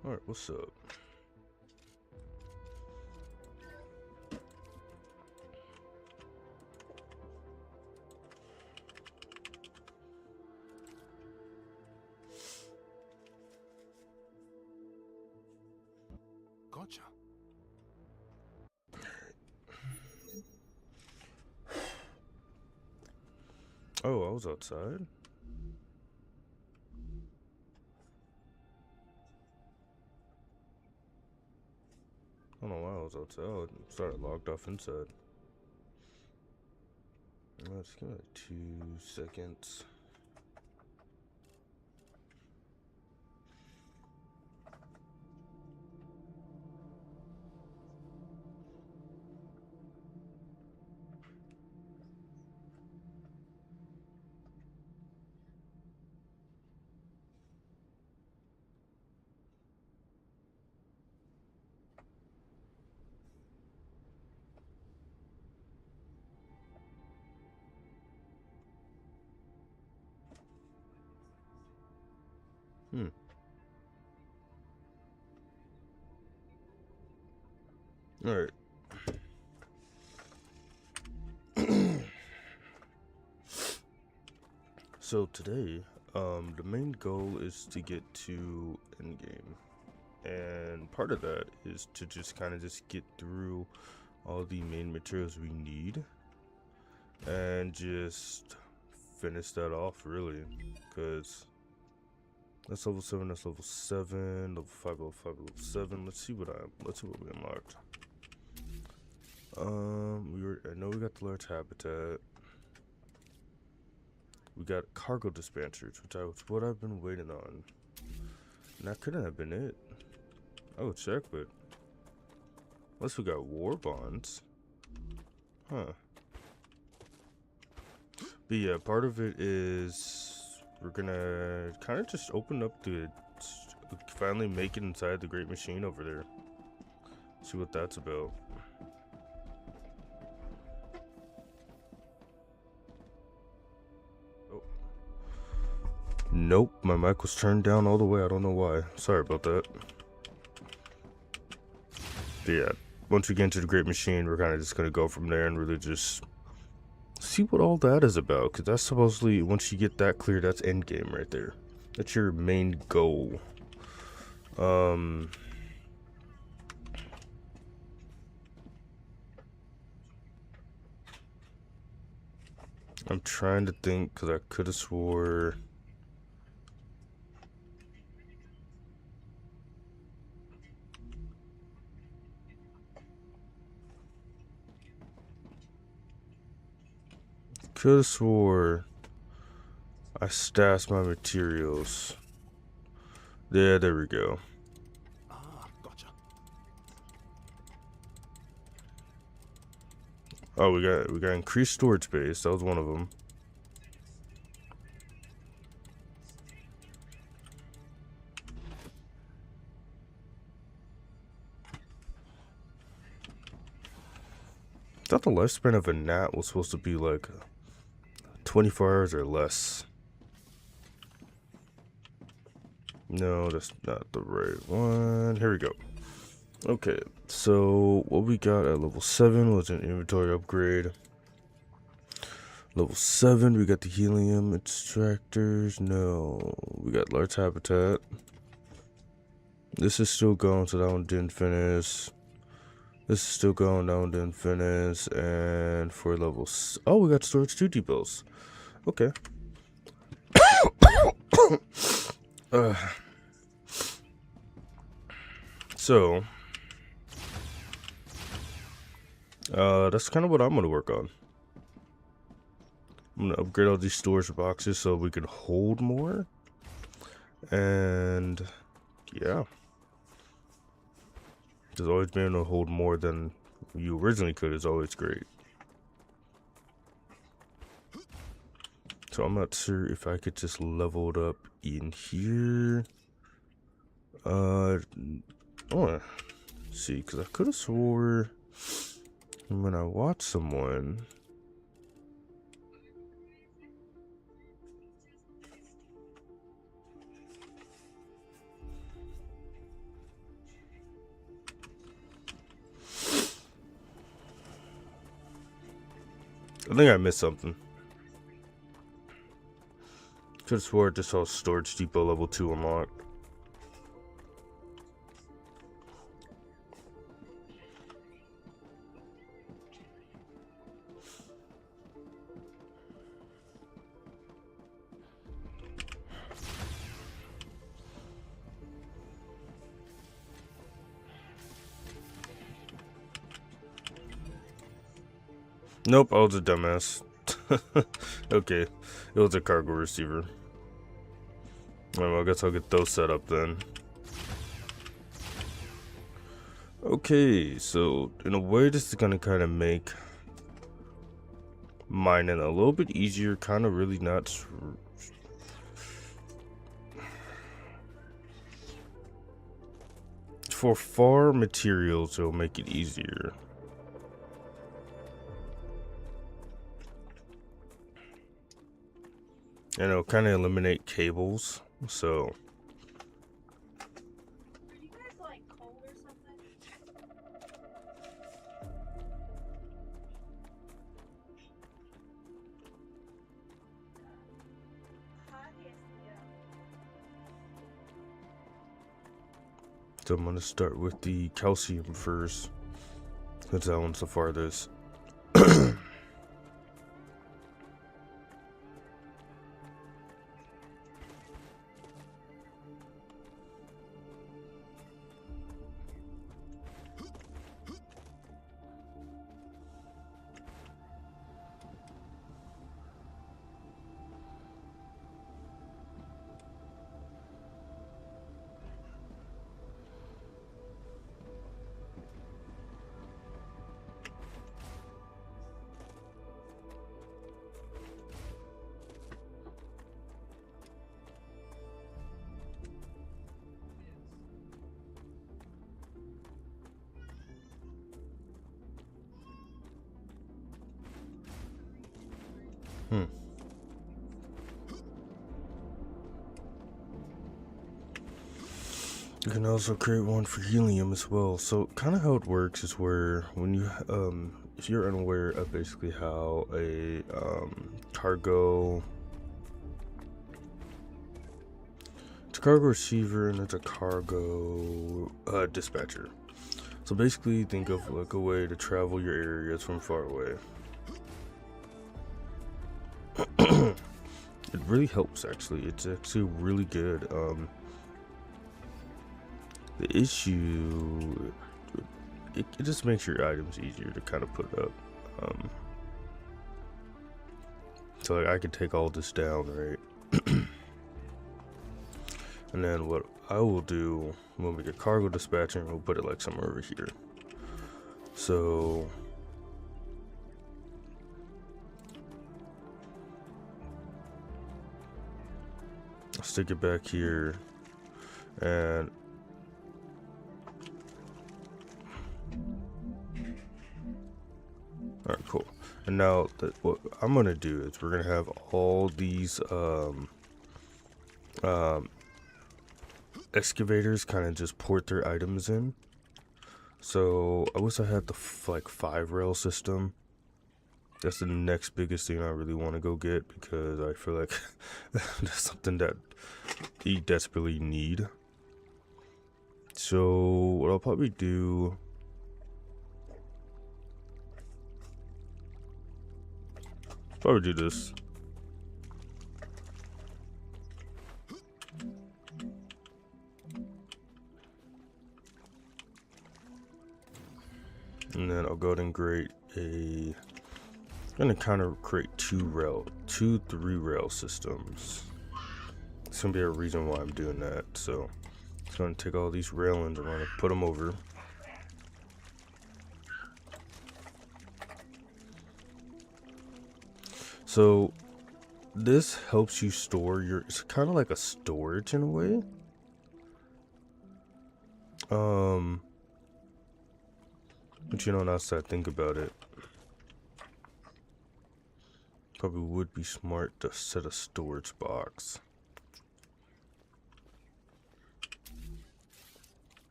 Alright, what's up? Gotcha. Oh, I was outside? I don't know why I was outside. I started logged off inside. Let's give it 2 seconds. Hmm. Alright. So today, the main goal is to get to Endgame. And part of that is to just kind of just get through all the main materials we need. And just finish that off, really. Because that's level 7, that's level 7, level 5, level 5, level 7. Let's see what we unlocked. I know we got the large habitat. We got cargo dispensers, which is what I've been waiting on. And that couldn't have been it. I would check, but unless we got war bonds. Huh. But yeah, part of it is we're gonna kind of just open up finally make it inside the Great Machine over there. See what that's about. Oh. Nope, my mic was turned down all the way. I don't know why. Sorry about that. But yeah, once we get into the Great Machine, we're kind of just gonna go from there and really just see what all that is about. Because that's supposedly, once you get that clear, that's endgame right there. That's your main goal. I'm trying to think, because I could have swore... Could have swore I stashed my materials. Yeah, there we go. Gotcha. Oh, we got increased storage space. That was one of them. I thought the lifespan of a gnat was supposed to be like 24 hours or less. No, that's not the right one. Here we go. Okay, so what we got at level 7 was an inventory upgrade. Level 7, we got the helium extractors. No, we got large habitat. This is still going, so that one didn't finish. This is still going, that one didn't finish. And for levels, oh, we got storage 2 depots. Okay. So, that's kind of what I'm gonna work on. I'm gonna upgrade all these storage boxes so we can hold more. And yeah, there's always being able to hold more than you originally could is always great. So I'm not sure if I could just level it up in here. I wanna see, because I could have swore when I watched someone. I think I missed something. Could've swore I just saw storage depot level 2 unlocked. Nope, I was a dumbass. Okay, it was a cargo receiver. Well, I guess I'll get those set up then. Okay, so in a way this is gonna kind of make mining a little bit easier, kind of really not for far materials, it'll make it easier. And it'll kind of eliminate cables, so. Are you guys like cold or something? Hot is, yeah. So I'm gonna start with the calcium first, since that one's the farthest. You can also create one for helium as well. So kind of how it works is where when you if you're unaware of basically how a cargo, it's a cargo receiver and it's a cargo dispatcher. So basically think of like a way to travel your areas from far away. It really helps actually. It's actually really good. The issue, it just makes your items easier to kind of put up. So like I could take all this down, right? And then what I will do, we'll make a cargo dispatcher and we'll put it like somewhere over here. So I'll stick it back here and alright, cool. And now what I'm gonna do is we're gonna have all these excavators kind of just port their items in. So I wish I had the like 5-rail system. That's the next biggest thing I really want to go get because I feel like that's something that you desperately need. So what I'll probably do, this. And then I'll go ahead and create I'm gonna kind of create 3-rail systems. It's gonna be a reason why I'm doing that. So it's gonna take all these railings, I'm gonna put them over. So this helps you store your, it's kind of like a storage in a way. But you know, now that I think about it, probably would be smart to set a storage box.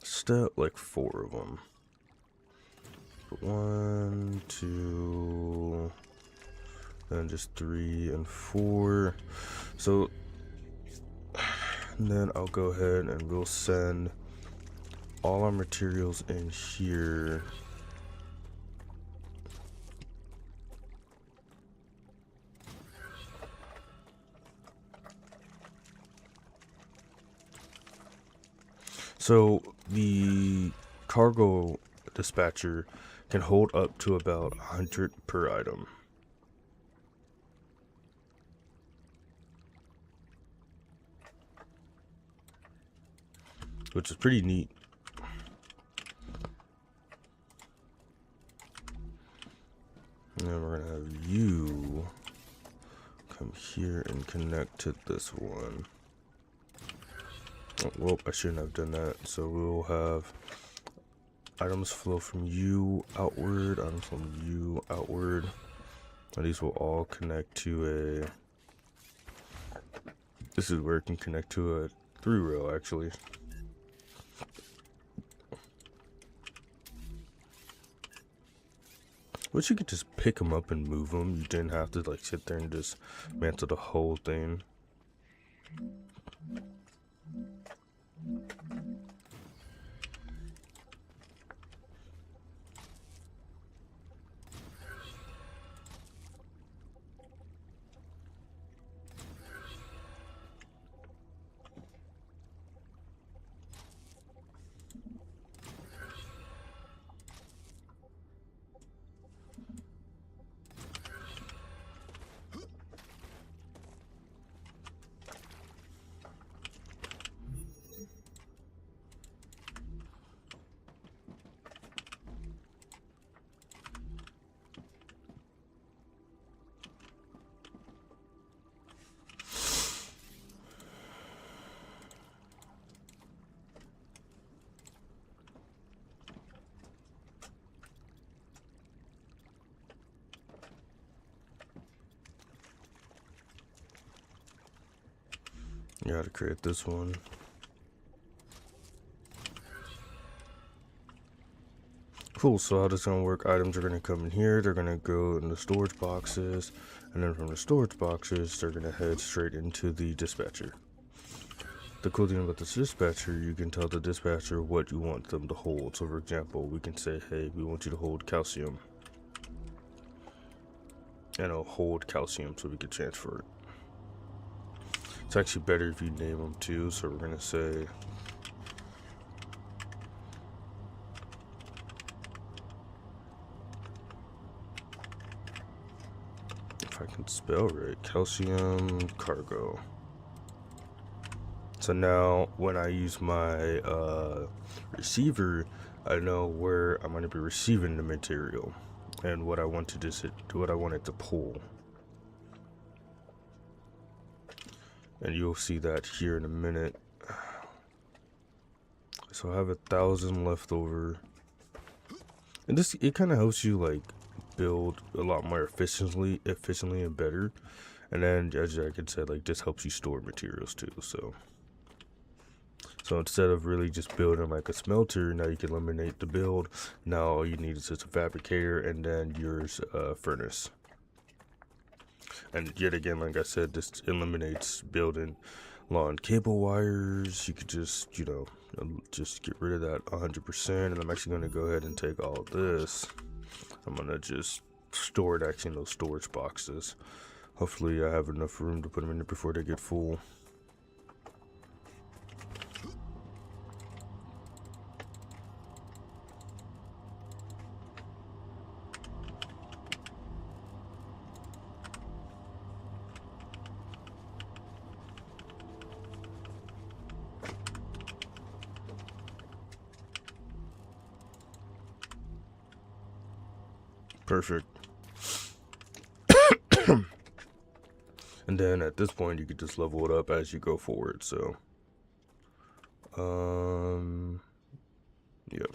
Set like 4 of them. 1, 2, then just 3 and 4. So and then I'll go ahead and we'll send all our materials in here. So the cargo dispatcher can hold up to about 100 per item. Which is pretty neat. And then we're gonna have you come here and connect to this one. Oh, well, I shouldn't have done that. So we'll have items flow from you outward, items from you outward. And these will all connect to a... This is where it can connect to a 3-rail actually. Which you could just pick them up and move them. You didn't have to like sit there and just mantle the whole thing. You gotta create this one. Cool, so how this is gonna work, items are gonna come in here, they're gonna go in the storage boxes, and then from the storage boxes, they're gonna head straight into the dispatcher. The cool thing about this dispatcher, you can tell the dispatcher what you want them to hold. So for example, we can say, hey, we want you to hold calcium. And it'll hold calcium so we can transfer it. It's actually better if you name them too, so we're gonna say if I can spell right, calcium cargo. So now when I use my receiver, I know where I'm gonna be receiving the material and what I want to what I want it to pull. And you'll see that here in a minute. So I have 1,000 left over. And this, it kind of helps you like build a lot more efficiently and better. And then as I said, like this helps you store materials too. So instead of really just building like a smelter, now you can eliminate the build. Now all you need is just a fabricator and then your furnace. And yet again, like I said, this eliminates building long cable wires. You could just, you know, just get rid of that 100%. And I'm actually going to go ahead and take all of this. I'm going to just store it actually in those storage boxes. Hopefully I have enough room to put them in there before they get full. Perfect. And then at this point you could just level it up as you go forward. So yeah,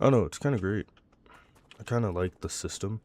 oh no, it's kind of great. I kind of like the system.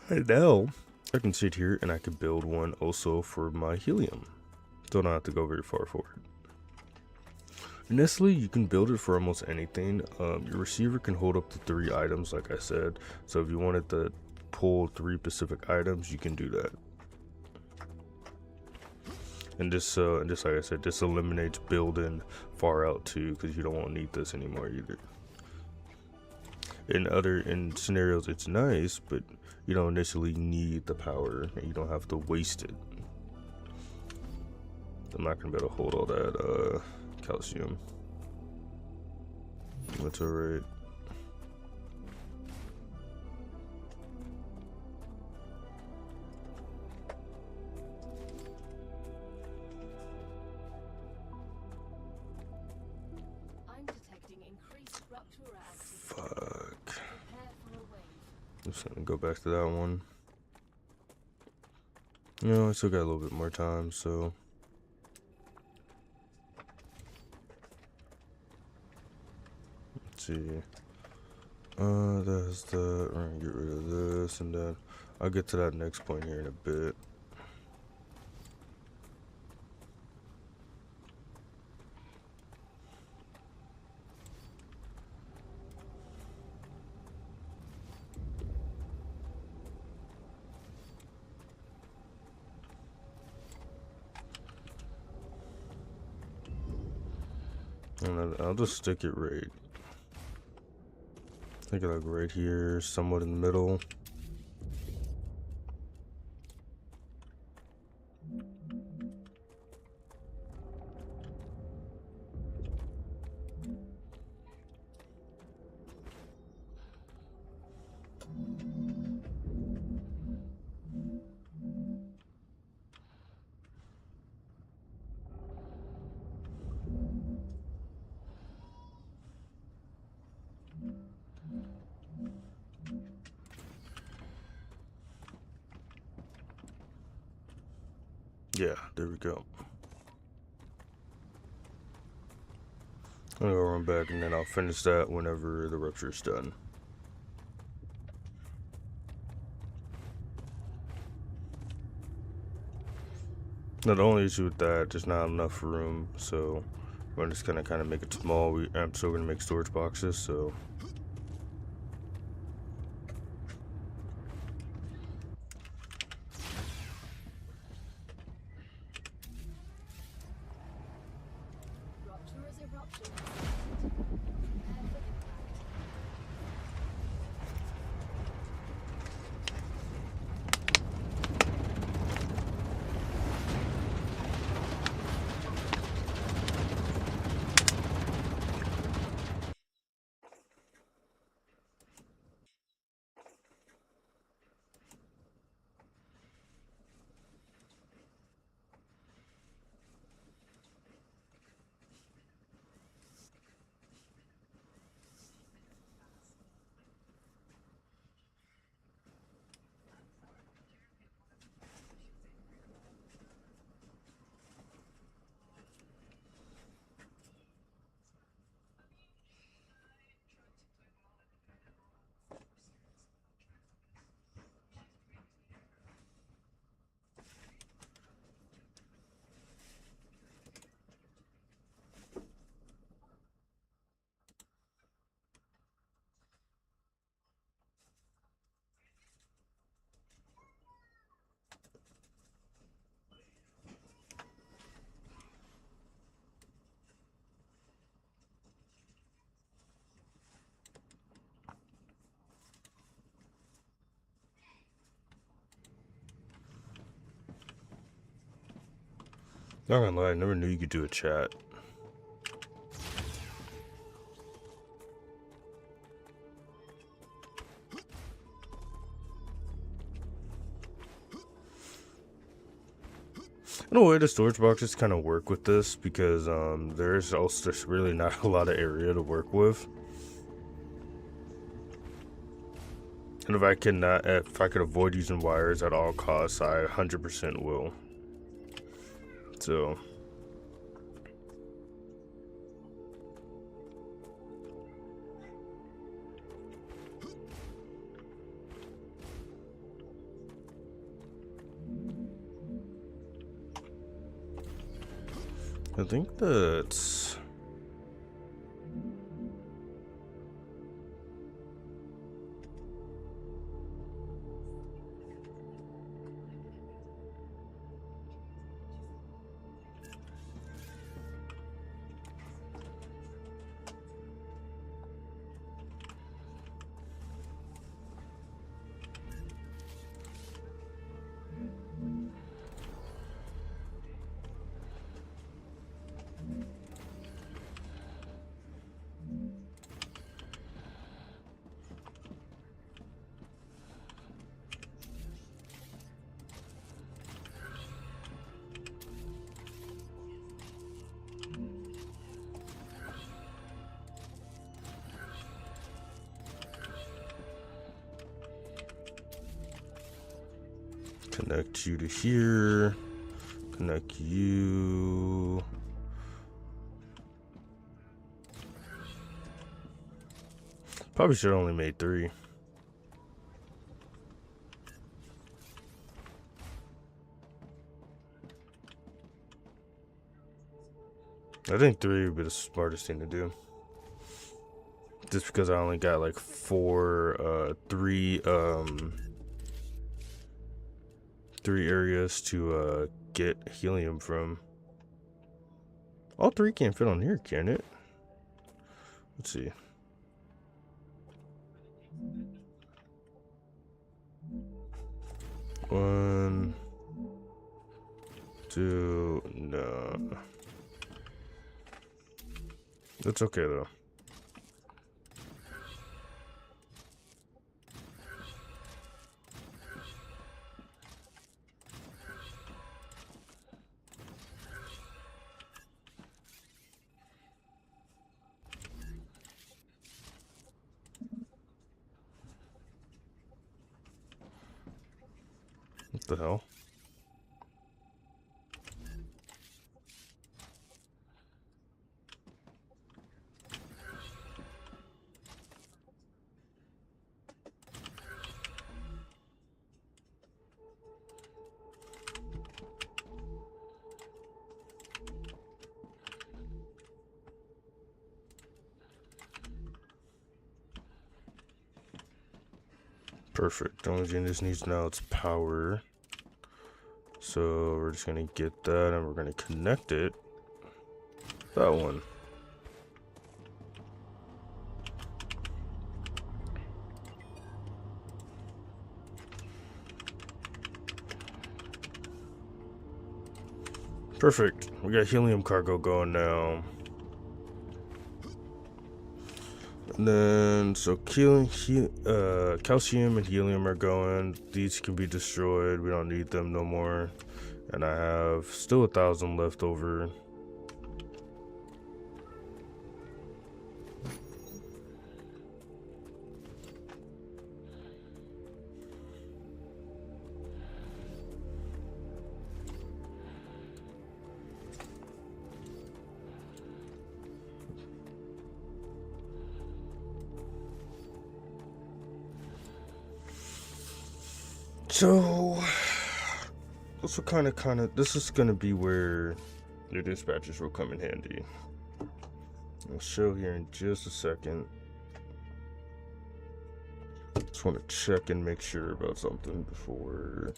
And now I can sit here and I can build one also for my helium. Don't have to go very far forward. Initially, you can build it for almost anything. Your receiver can hold up to 3 items, like I said. So if you wanted to pull 3 specific items, you can do that. And this, like I said, this eliminates building far out too, because you don't want to need this anymore either. In scenarios, it's nice, but you don't initially need the power, and you don't have to waste it. I'm not gonna be able to hold all that calcium. That's alright. I'm detecting increased rupture activity. Fuck. Prepare for a wave. Just gonna go back to that one. You know, I still got a little bit more time, so. Let's see. That's that. We're gonna get rid of this, and then I'll get to that next point here in a bit. And I'll just stick it right. Think of like right here, somewhat in the middle. Yeah, there we go. I'm gonna go run back and then I'll finish that whenever the rupture's done. Now the only issue with that, there's not enough room, so we're just gonna kind of make it small. I'm still gonna make storage boxes, so. Rupture is eruption. Prepare for impact. Not gonna lie, I never knew you could do a chat. In a way, the storage boxes kind of work with this because there's also just really not a lot of area to work with. And if I could avoid using wires at all costs, I 100% will. So. I think that's Connect you to here. Connect you. Probably should have only made 3. I think 3 would be the smartest thing to do. Just because I only got like 3 areas to get helium from. All 3 can't fit on here, can it? Let's see. One, 2, no. That's okay though. What the hell? Perfect. The only thing this needs now is power. So we're just gonna get that and we're gonna connect it. That one. Perfect. We got helium cargo going now. And then, so calcium and helium are going. These can be destroyed. We don't need them no more. And I have still 1,000 left over. So this will kind of this is gonna be where the dispatchers will come in handy. I'll show here in just a second. Just want to check and make sure about something before.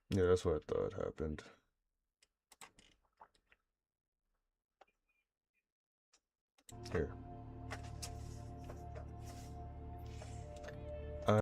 Yeah, that's what I thought happened. Here.